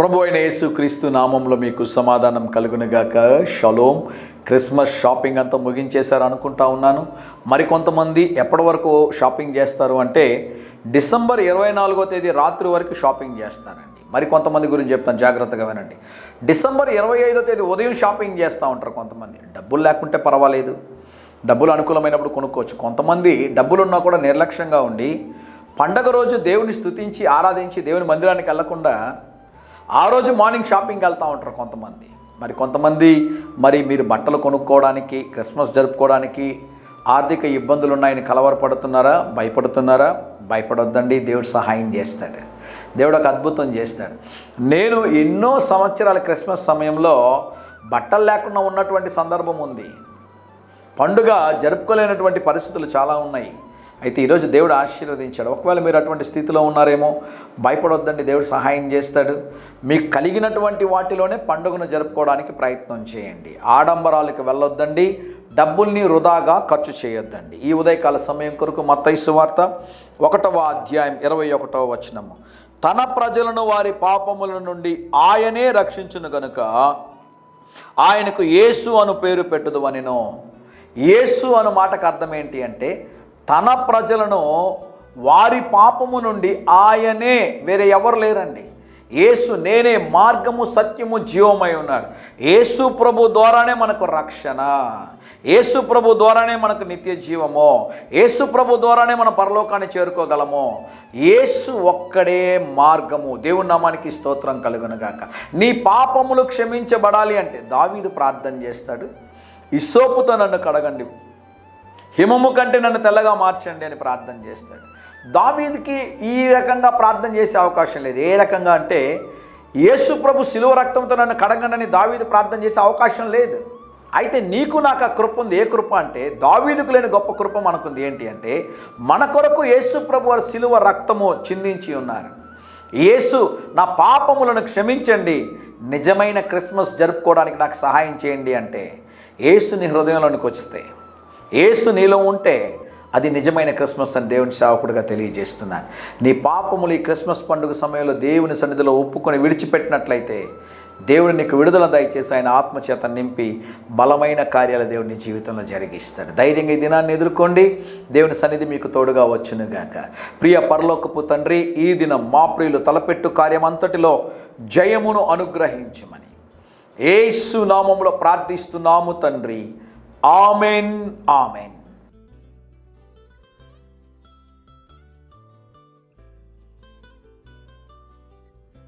ప్రభు అయిన యేసుక్రీస్తు నామంలో మీకు సమాధానం కలుగునుగాక. షలోం. క్రిస్మస్ షాపింగ్ అంతా ముగించేశారు అనుకుంటా ఉన్నాను. మరికొంతమంది ఎప్పటి వరకు షాపింగ్ చేస్తారు అంటే డిసెంబర్ 24వ తేదీ రాత్రి వరకు షాపింగ్ చేస్తారండి. మరికొంతమంది గురించి చెప్తాను, జాగ్రత్తగా వినండి. డిసెంబర్ 25వ తేదీ ఉదయం షాపింగ్ చేస్తూ ఉంటారు కొంతమంది. డబ్బులు లేకుంటే పర్వాలేదు, డబ్బులు అనుకూలమైనప్పుడు కొనుక్కోవచ్చు. కొంతమంది డబ్బులున్నా కూడా నిర్లక్ష్యంగా ఉండి పండగ రోజు దేవుని స్తుతించి ఆరాధించి దేవుని మందిరానికి వెళ్లకుండా ఆ రోజు మార్నింగ్ షాపింగ్కి వెళ్తూ ఉంటారు కొంతమంది. కొంతమంది మీరు బట్టలు కొనుక్కోవడానికి, క్రిస్మస్ జరుపుకోవడానికి ఆర్థిక ఇబ్బందులు ఉన్నాయని కలవరపడుతున్నారా, భయపడుతున్నారా? భయపడొద్దండి, దేవుడు సహాయం చేస్తాడు. దేవుడు ఒక అద్భుతం చేస్తాడు. నేను ఎన్నో సంవత్సరాల క్రిస్మస్ సమయంలో బట్టలు లేకుండా ఉన్నటువంటి సందర్భం ఉంది. పండుగ జరుపుకోలేనటువంటి పరిస్థితులు చాలా ఉన్నాయి. అయితే ఈరోజు దేవుడు ఆశీర్వదించాడు. ఒకవేళ మీరు అటువంటి స్థితిలో ఉన్నారేమో, భయపడొద్దండి, దేవుడు సహాయం చేస్తాడు. మీకు కలిగినటువంటి వాటిలోనే పండుగను జరుపుకోవడానికి ప్రయత్నం చేయండి. ఆడంబరాలకు వెళ్ళొద్దండి, డబ్బుల్ని వృధాగా ఖర్చు చేయొద్దండి. ఈ ఉదయకాల సమయం కొరకు మత్తయి సువార్త 1వ అధ్యాయం 21వ వచనము, తన ప్రజలను వారి పాపముల నుండి ఆయనే రక్షించును గనుక ఆయనకు యేసు అను పేరు పెట్టుదు అనెను. యేసు అను మాటకు అర్థం ఏంటి అంటే తన ప్రజలను వారి పాపము నుండి ఆయనే, వేరే ఎవరు లేరండి. యేసు నేనే మార్గము సత్యము జీవమై ఉన్నాడు. యేసు ప్రభు ద్వారానే మనకు రక్షణ, యేసు ప్రభు ద్వారానే మనకు నిత్య జీవము, యేసు ప్రభు ద్వారానే మన పరలోకాన్ని చేరుకోగలము. యేసు ఒక్కడే మార్గము. దేవుని నామానికి స్తోత్రం కలుగునుగాక. నీ పాపములు క్షమించబడాలి అంటే దావీదు ప్రార్థన చేస్తాడు, ఇస్సోపుతో నన్ను కడగండి, హిమము కంటే నన్ను తెల్లగా మార్చండి అని ప్రార్థన చేస్తాడు. దావీదుకి ఈ రకంగా ప్రార్థన చేసే అవకాశం లేదు. ఏ రకంగా అంటే యేసు ప్రభు శిలువ రక్తంతో నన్ను కడగండి అని దావీదు ప్రార్థన చేసే అవకాశం లేదు. అయితే నీకు నాకు ఆ కృప ఉంది. ఏ కృప అంటే దావీదుకు లేని గొప్ప కృప మనకుంది. ఏంటి అంటే మన కొరకు యేసు ప్రభు వారి శిలువ రక్తము చిందించి ఉన్నారు. యేసు నా పాపములను క్షమించండి, నిజమైన క్రిస్మస్ జరుపుకోవడానికి నాకు సహాయం చేయండి అంటే యేసు నీ హృదయంలోనికి వస్తే, యేసు నీలో ఉంటే అది నిజమైన క్రిస్మస్ అని దేవుని సేవకుడిగా తెలియజేస్తున్నాను. నీ పాపములు ఈ క్రిస్మస్ పండుగ సమయంలో దేవుని సన్నిధిలో ఒప్పుకొని విడిచిపెట్టినట్లయితే దేవుడు నీకు విడుదల దయచేసి ఆయన ఆత్మచేత నింపి బలమైన కార్యాలు దేవుని జీవితంలో జరిగిస్తాడు. ధైర్యంగా ఈ దినాన్ని ఎదుర్కోండి. దేవుని సన్నిధి మీకు తోడుగా వచ్చునుగాక. ప్రియ పరలోకపు తండ్రి, ఈ దినం మా ప్రియులు తలపెట్టు కార్యమంతటిలో జయమును అనుగ్రహించమని యేసు నామములో ప్రార్థిస్తున్నాము తండ్రి. Amen, amen.